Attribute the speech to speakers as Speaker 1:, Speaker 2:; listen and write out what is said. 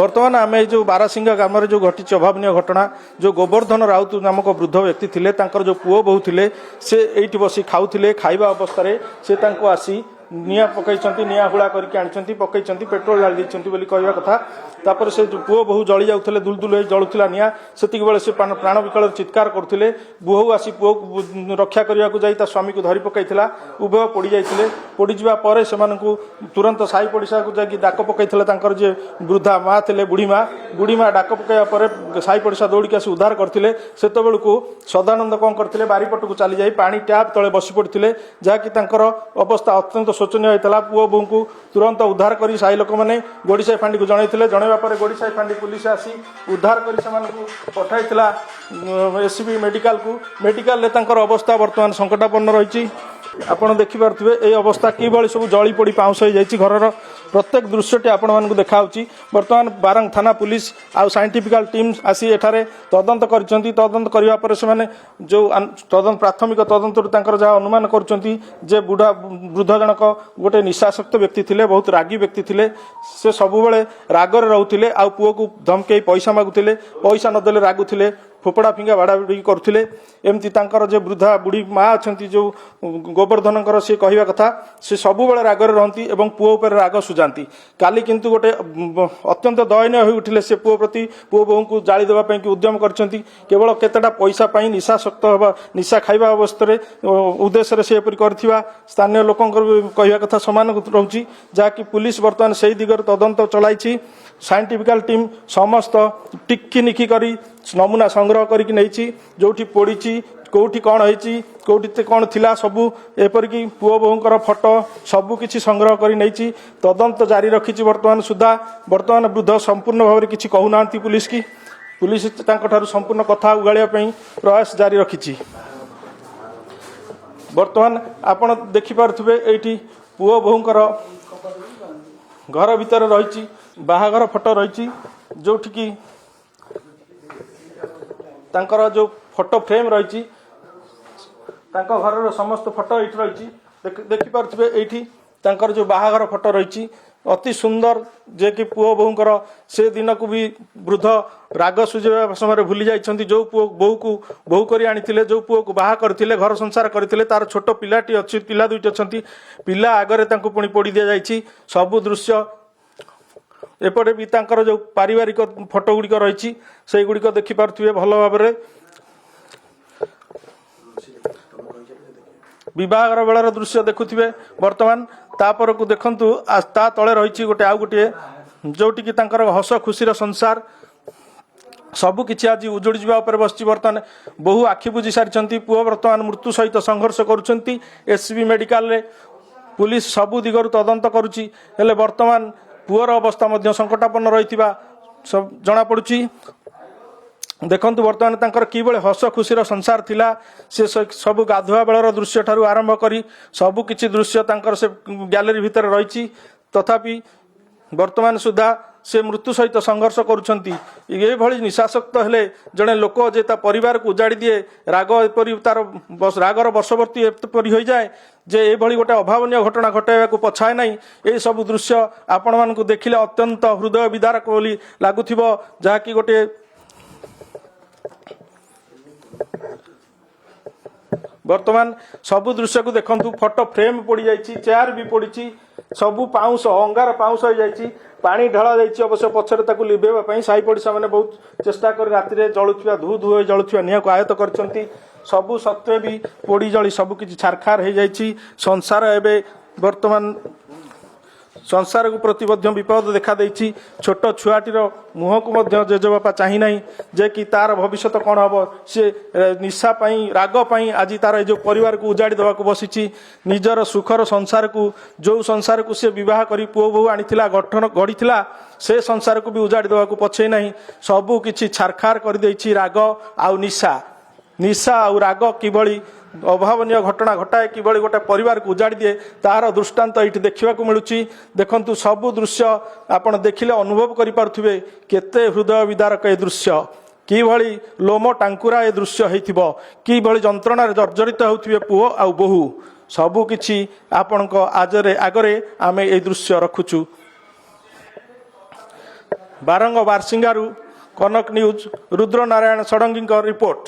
Speaker 1: बर्तमान आम जो बारासिंगा ग्राम जो घटी अभावन घटना जो गोवर्धन राउत नामक वृद्ध व्यक्ति थे जो पुओ बहु थे से ये बसी खाऊले खाइबा अवस्था से आसी निआ पकई निआ हुला करके पकई पेट्रोल डाली कहवा कथा तापर से पुओ बहु जली जाते दुलदुल जलुला निआ से से प्राण विकल चित्कार करते बोहू आसी पुओ रक्षा करने को स्वामी को धरी पकई उभय पोड़ जाते पोड़ जापर से तुरंत साई पड़िशा को जाकि डाक पकई जे वृद्धा माँ थे बुढ़ी माँ डाक पकड़ा साई पड़िशा दौड़ी आसी उद्धार करते से को सदानंद कौन करते बारीपट को चली जाए पानी टैप तले बसी पड़ते जहाँकि अवस्था अत्यंत शोचनीय होता पुओ बोहू को तुरंत उद्धार कर साई लोक मैंने गोड़ीसाई फांडी को जनइले जनइबा पर गोड़ीसाई फांडी पुलिस आसी उद्धार कर पठाई एससीबी मेडिकल को मेडिकल अवस्था बर्तमान संकटापन्न रही आपण देखिपे ये अवस्था कि सब जली पोड़ी पाउंस हो जाए घर प्रत्येक दृश्यटी आपण मानक देखा बर्तमान बारंग थाना पुलिस आउ साइंटिफिकल टीम आसी एठारे तदंत तदंत करने पर से जो तदंत प्राथमिक तदंत जहाँ अनुमान कर बुढ़ा वृद्ध जनक गोटे निशासक्त व्यक्ति थे बहुत रागी व्यक्ति थे से सबुबले रागरे रोते आउ पुओ को धमकई पैसा मागुले पैसा नदेले रागुले फोपड़ा फिंगा बाड़ाबाड़ी करुले एमती जे वृद्धा बुढ़ी माँ अच्छा जो गोवर्धन से कहवा कथा से सबुबले रागरे रहती और पुओ पर राग सुझाती काली किंतु गोटे अत्यंत दयनीय हो उठिले से पुओ प्रति पुओ बोहू को जाली देवाई उद्यम करछंती केवल केतेटा पैसा निशाशक्त हवा निशा खाइबा अवस्था उद्देश्य से करथिबा स्थानीय लोकों कहवा कथा समान रोची जहाँकि पुलिस बर्तमान से दिगरे तदंत चलाई साइंटिफिकल टीम समस्त टिक्की निखी करी नमूना संग्रह करके नहीं जोठी पोड़ी कौटी कौन होती कौटी कौन थिला सबू एपरिक पुओ बोहूंकर फोटो सबू किसी संग्रह कर नहीं तदंत जारी रखी बर्तमान सुधा बर्तमान वृद्ध संपूर्ण भाव में किसी कहूना पुलिस की पुलिस संपूर्ण कथा उगाड़िया प्रयास जारी रखी बर्तमान आपण देखिपे ये पुओ बोहूंकर घर भितर रही बाहागर फोटो रही जोठिकी तांकर जो फोटो फ्रेम रही घर समस्त फोटो ये रही देखिपे ये जो बाहागर फोटो रही अति सुंदर जे कि पुओ बोहूंकर से दिन को भी वृद्ध राग सुझेवा समय भूली जाइछंती जो पुओ बोहू को बोहू करी आनी जो पुओ को बाहा करथिले घर संसार करथिले तार छोट पिलाटी अच्छी पिला दुईटी अच्छी पिला आगरे तांको पुणी पोड़ी दिया जाइछि सबु दृश्य एपटे भी तांकर जो पारिवारिक फोटो गुड़िक रही से गुड़िक देखिपे भल भाव बहार बेलार दृश्य देखुवे बर्तमान तापर को देखु ता तले रही गोटे आउ गोटे जोटि हस खुशी संसार सबु किछि आज उजुड़ी जावा पर बसची बर्तमान बहु आखि बुझी सारी पुओ बर्तमान मृत्यु सहित संघर्ष करुछंती एससीबी मेडिकल रे पुलिस सबु दिगरु तदंत करुछि हेले बर्तमान पुअर अवस्था मध्य संकटापन्न रही सब जना पड़ुछि देखु बर्तमान तांकर कि हस खुशी संसार थिला से सब गाधुआ बेलर दृश्य ठारू आरंभ करी सबु किछि दृश्य तांकर से गैलरी भितर रही तथापि वर्तमान सुधा से मृत्यु सहित संघर्ष करुछंती ये भली निशाशक्त हेले जड़े लोक जे ता परिवार को उजाड़ी दिए राग एपरी तार रागर वर्षवर्ती एपरी हो जाए जे ये भली गोटे अभावनीय घटना घटाइबा को पछाए नहीं ये सब दृश्य आपण मानकु देखिले अत्यंत हृदय विदारक बोली लागुथिबो जहाँकि गोटे वर्तमान सबु दृश्य को देखंतु फोटो फ्रेम पड़ी जाइछि चेयर भी पड़ी सबु पाउंस अंगार पाउंस हो जाइछि पानी ढाला जाइछि अवश्य पछरे ताकू लिबेबा पई साई पड़िसा माने बहुत चेष्टा कर राति रे जळुथिया धू धू जळुथिया निया को आयत करछंती सबु सत्वे भी पोड़ी जळी सबु किछि छारखार हो जाइछि संसार एबे वर्तमान संसार को प्रति विपद देखा देछि छोट छुआटीर मुह को जेजेबापा चाही नहीं जे कि तार भविष्य कौन हम से निशा पाई राग पाई आज तार जो परिवार को उजाड़ी देवा को बसी निजर सुखर संसार को जो संसार को से विवाह करी पुओ बहु आनीला गठन गढ़ी से संसार को भी उजाड़ी देवा को पछे नहीं सबू किछि छारखार कर देछि राग आउ निशा निशा आउ राग किभली अभावनीय घटना घटाए किभली गोटे परिवार को उजाड़ी दिए तार दृष्टांत ये देखा मिलूँ देखु सबू दृश्य आपण देखिले अनुभव करें केते हृदय विदारक ए दृश्य किभली लोम टांकुरा ए दृश्य होइथिबो किभली जंत्रणा जर्जरित होउथिबे पुओ आउ बोहू सबू किछि आपणक आगरे आमे ए दृश्य रखुछु ବାରଙ୍ଗ ବାରସିଙ୍ଗାରୁ କନକ ନ୍ୟୁଜ୍ ରୁଦ୍ର ନାରାୟଣ ଷଡ଼ଙ୍ଗୀଙ୍କ ରିପୋର୍ଟ।